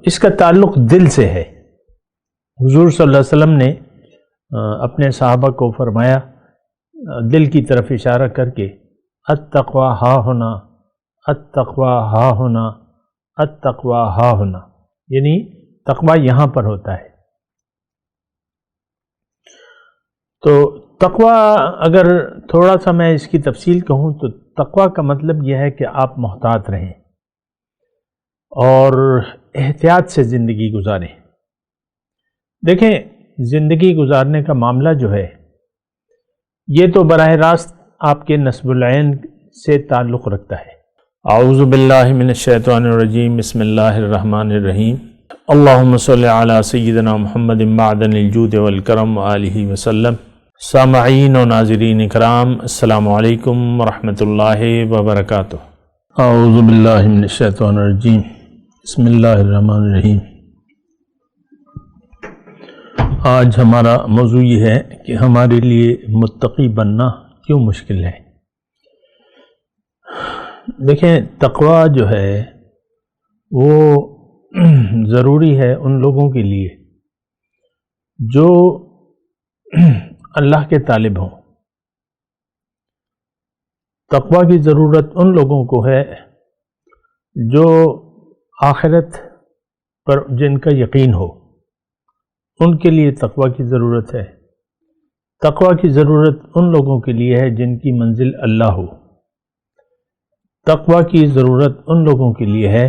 اس کا تعلق دل سے ہے۔ حضور صلی اللہ علیہ وسلم نے اپنے صحابہ کو فرمایا، دل کی طرف اشارہ کر کے، التقوی ہا ہونا، التقوی ہا ہونا، التقوی ہا ہونا، یعنی تقوی یہاں پر ہوتا ہے۔ تو تقوی اگر تھوڑا سا میں اس کی تفصیل کہوں تو تقوی کا مطلب یہ ہے کہ آپ محتاط رہیں اور احتیاط سے زندگی گزاریں۔ دیکھیں، زندگی گزارنے کا معاملہ جو ہے یہ تو براہ راست آپ کے نصب العین سے تعلق رکھتا ہے۔ اعوذ باللہ من الشیطان الرجیم، بسم اللہ الرحمن الرحیم، اللہم صلی علی سیدنا محمد معدن الجود والکرم وآلہ وسلم۔ سامعین و ناظرین اکرام، السلام علیکم ورحمۃ اللہ وبرکاتہ۔ اعوذ باللہ من الشیطان الرجیم، بسم اللہ الرحمن الرحیم۔ آج ہمارا موضوع یہ ہے کہ ہمارے لیے متقی بننا کیوں مشکل ہے۔ دیکھیں، تقوی جو ہے وہ ضروری ہے ان لوگوں کے لیے جو اللہ کے طالب ہوں۔ تقوی کی ضرورت ان لوگوں کو ہے جو آخرت پر جن کا یقین ہو، ان کے لیے تقوی کی ضرورت ہے۔ تقوی کی ضرورت ان لوگوں کے لیے ہے جن کی منزل اللہ ہو۔ تقوی کی ضرورت ان لوگوں کے لیے ہے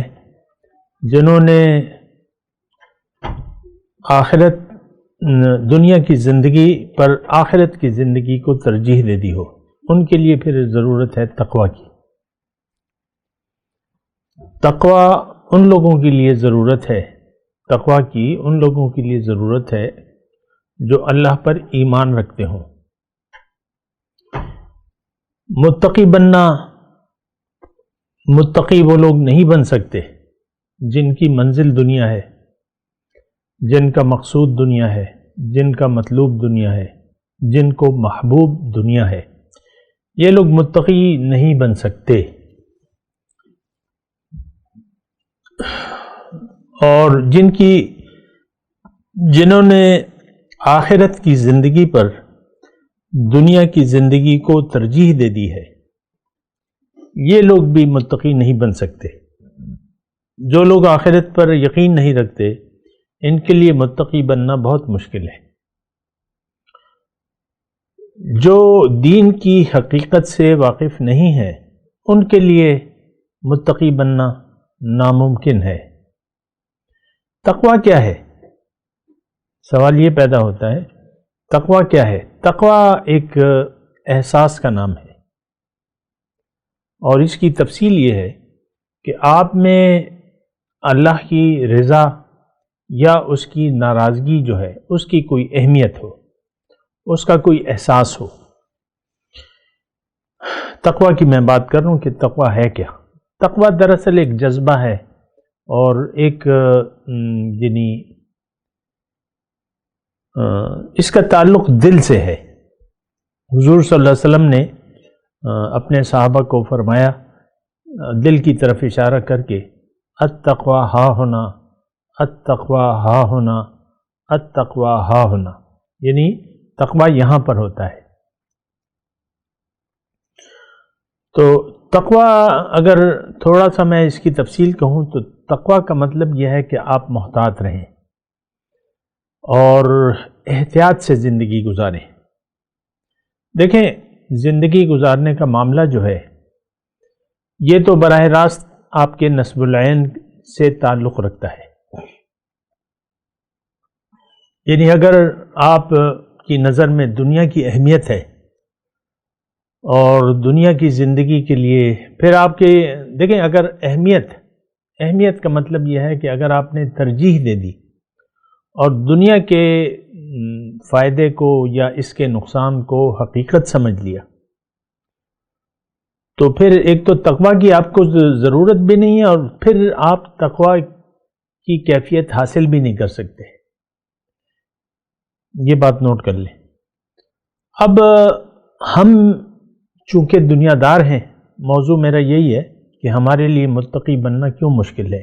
جنہوں نے دنیا کی زندگی پر آخرت کی زندگی کو ترجیح دے دی ہو، ان کے لیے پھر ضرورت ہے تقوی کی۔ تقوی ان لوگوں کے لیے ضرورت ہے، تقوی کی ان لوگوں کے لیے ضرورت ہے جو اللہ پر ایمان رکھتے ہوں۔ متقی وہ لوگ نہیں بن سکتے جن کی منزل دنیا ہے، جن کا مقصود دنیا ہے، جن کا مطلوب دنیا ہے، جن کو محبوب دنیا ہے۔ یہ لوگ متقی نہیں بن سکتے، اور جنہوں نے آخرت کی زندگی پر دنیا کی زندگی کو ترجیح دے دی ہے، یہ لوگ بھی متقی نہیں بن سکتے۔ جو لوگ آخرت پر یقین نہیں رکھتے، ان کے لیے متقی بننا بہت مشکل ہے۔ جو دین کی حقیقت سے واقف نہیں ہے، ان کے لیے متقی بننا ناممکن ہے۔ تقوی کیا ہے؟ سوال یہ پیدا ہوتا ہے، تقوی کیا ہے؟ تقوی ایک احساس کا نام ہے، اور اس کی تفصیل یہ ہے کہ آپ میں اللہ کی رضا یا اس کی ناراضگی جو ہے اس کی کوئی اہمیت ہو، اس کا کوئی احساس ہو۔ تقوی کی میں بات کر رہا ہوں کہ تقوی ہے کیا۔ تقوی دراصل ایک جذبہ ہے اور ایک یعنی اس کا تعلق دل سے ہے۔ حضور صلی اللہ علیہ وسلم نے اپنے صحابہ کو فرمایا، دل کی طرف اشارہ کر کے، التقوی ہا ہونا، التقوی ہا ہونا، التقوی ہا ہونا، یعنی تقوی یہاں پر ہوتا ہے۔ تو تقوی اگر تھوڑا سا میں اس کی تفصیل کہوں تو تقوی کا مطلب یہ ہے کہ آپ محتاط رہیں اور احتیاط سے زندگی گزاریں۔ دیکھیں، زندگی گزارنے کا معاملہ جو ہے یہ تو براہ راست آپ کے نصب العین سے تعلق رکھتا ہے۔ یعنی اگر آپ کی نظر میں دنیا کی اہمیت ہے اور دنیا کی زندگی کے لیے پھر آپ کے دیکھیں، اگر اہمیت کا مطلب یہ ہے کہ اگر آپ نے ترجیح دے دی اور دنیا کے فائدے کو یا اس کے نقصان کو حقیقت سمجھ لیا، تو پھر ایک تو تقوی کی آپ کو ضرورت بھی نہیں ہے، اور پھر آپ تقوی کی کیفیت حاصل بھی نہیں کر سکتے۔ یہ بات نوٹ کر لیں۔ اب ہم چونکہ دنیا دار ہیں، موضوع میرا یہی ہے کہ ہمارے لیے متقی بننا کیوں مشکل ہے۔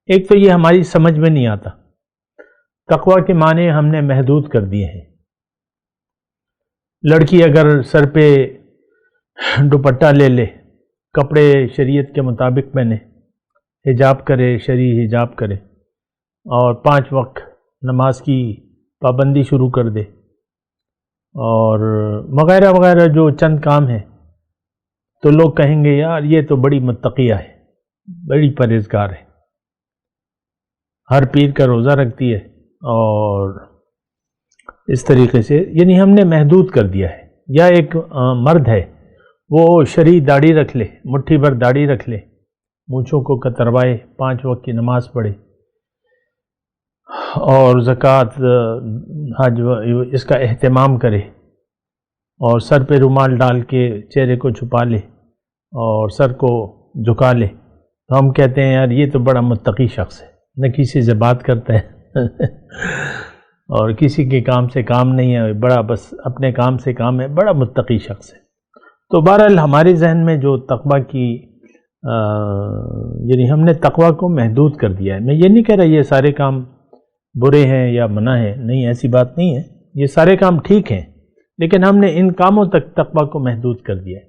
ایک تو یہ ہماری سمجھ میں نہیں آتا، تقوی کے معنی ہم نے محدود کر دیے ہیں۔ لڑکی اگر سر پہ دوپٹہ لے لے، کپڑے شریعت کے مطابق پہنے، حجاب کرے، شرعی حجاب کرے، اور 5 وقت نماز کی پابندی شروع کر دے، اور وغیرہ وغیرہ جو چند کام ہیں، تو لوگ کہیں گے یار یہ تو بڑی متقیہ ہے، بڑی پرہیزگار ہے، ہر پیر کا روزہ رکھتی ہے، اور اس طریقے سے یعنی ہم نے محدود کر دیا ہے۔ یا ایک مرد ہے، وہ شرعی داڑھی رکھ لے، مٹھی بھر داڑھی رکھ لے، مونچھوں کو کتروائے، 5 وقت کی نماز پڑھے، اور زکوٰۃ حج اس کا اہتمام کرے، اور سر پہ رومال ڈال کے چہرے کو چھپا لے اور سر کو جھکا لے، تو ہم کہتے ہیں یار یہ تو بڑا متقی شخص ہے، نہ کسی سے بات کرتا ہے اور کسی کے کام سے کام نہیں ہے، بڑا بس اپنے کام سے کام ہے، بڑا متقی شخص ہے۔ تو بہرحال ہمارے ذہن میں جو تقوی کی یعنی ہم نے تقوی کو محدود کر دیا ہے۔ میں یہ نہیں کہہ رہا یہ سارے کام برے ہیں یا منع ہے، نہیں، ایسی بات نہیں ہے، یہ سارے کام ٹھیک ہیں، لیکن ہم نے ان کاموں تک تقوی کو محدود کر دیا ہے۔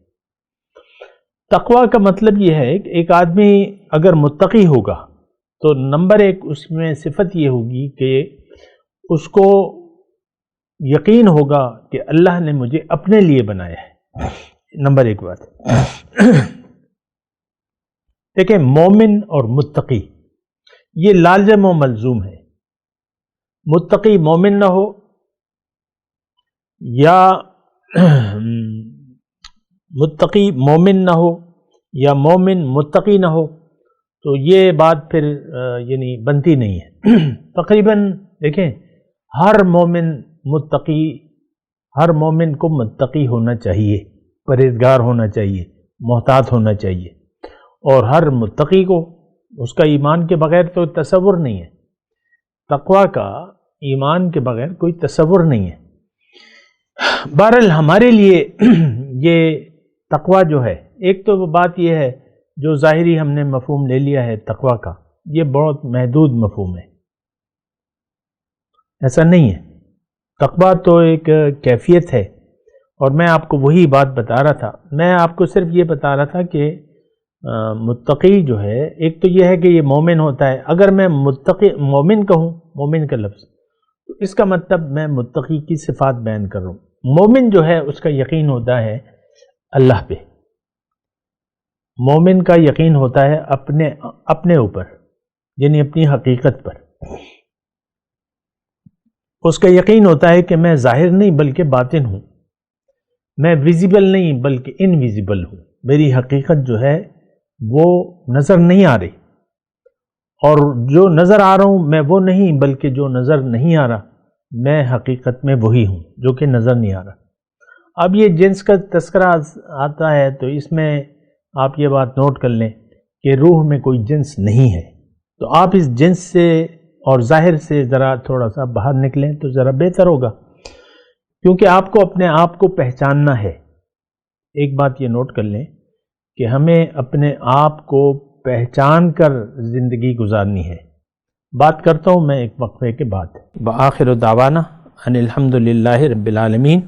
تقوی کا مطلب یہ ہے کہ ایک آدمی اگر متقی ہوگا تو نمبر 1 اس میں صفت یہ ہوگی کہ اس کو یقین ہوگا کہ اللہ نے مجھے اپنے لیے بنایا ہے، نمبر 1 بات۔ دیکھیں، مومن اور متقی یہ لازم و ملزوم ہے۔ متقی مومن نہ ہو یا متقی مومن نہ ہو یا مومن متقی نہ ہو تو یہ بات پھر یعنی بنتی نہیں ہے۔ تقریباً دیکھیں، ہر مومن کو متقی ہونا چاہیے، پرہیزگار ہونا چاہیے، محتاط ہونا چاہیے، اور ہر متقی کو اس کا ایمان کے بغیر تو تصور نہیں ہے، تقوی کا ایمان کے بغیر کوئی تصور نہیں ہے۔ بہرحال ہمارے لیے یہ تقوی جو ہے، ایک تو بات یہ ہے جو ظاہری ہم نے مفہوم لے لیا ہے تقوی کا، یہ بہت محدود مفہوم ہے، ایسا نہیں ہے۔ تقوی تو ایک کیفیت ہے، اور میں آپ کو وہی بات بتا رہا تھا، میں آپ کو صرف یہ بتا رہا تھا کہ متقی جو ہے، ایک تو یہ ہے کہ یہ مومن ہوتا ہے۔ اگر میں متقی مومن کہوں، مومن کا لفظ، تو اس کا مطلب میں متقی کی صفات بیان کر رہا ہوں۔ مومن جو ہے اس کا یقین ہوتا ہے اللہ پہ، مومن کا یقین ہوتا ہے اپنے اوپر، یعنی اپنی حقیقت پر۔ اس کا یقین ہوتا ہے کہ میں ظاہر نہیں بلکہ باطن ہوں، میں ویزیبل نہیں بلکہ انویزیبل ہوں، میری حقیقت جو ہے وہ نظر نہیں آ رہی، اور جو نظر آ رہا ہوں میں وہ نہیں بلکہ جو نظر نہیں آ رہا میں حقیقت میں وہی ہوں جو کہ نظر نہیں آ رہا۔ اب یہ جنس کا تذکرہ آتا ہے تو اس میں آپ یہ بات نوٹ کر لیں کہ روح میں کوئی جنس نہیں ہے، تو آپ اس جنس سے اور ظاہر سے ذرا تھوڑا سا باہر نکلیں تو ذرا بہتر ہوگا، کیونکہ آپ کو اپنے آپ کو پہچاننا ہے۔ ایک بات یہ نوٹ کر لیں کہ ہمیں اپنے آپ کو پہچان کر زندگی گزارنی ہے۔ بات کرتا ہوں میں ایک وقفے کے بعد۔ وآخر دعوانا ان الحمدللہ رب العالمین۔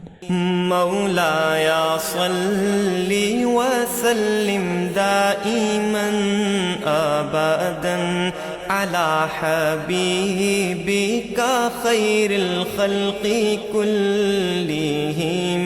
مولاي صل وسلم دائما ابدا على حبيبك خير الخلق كلهم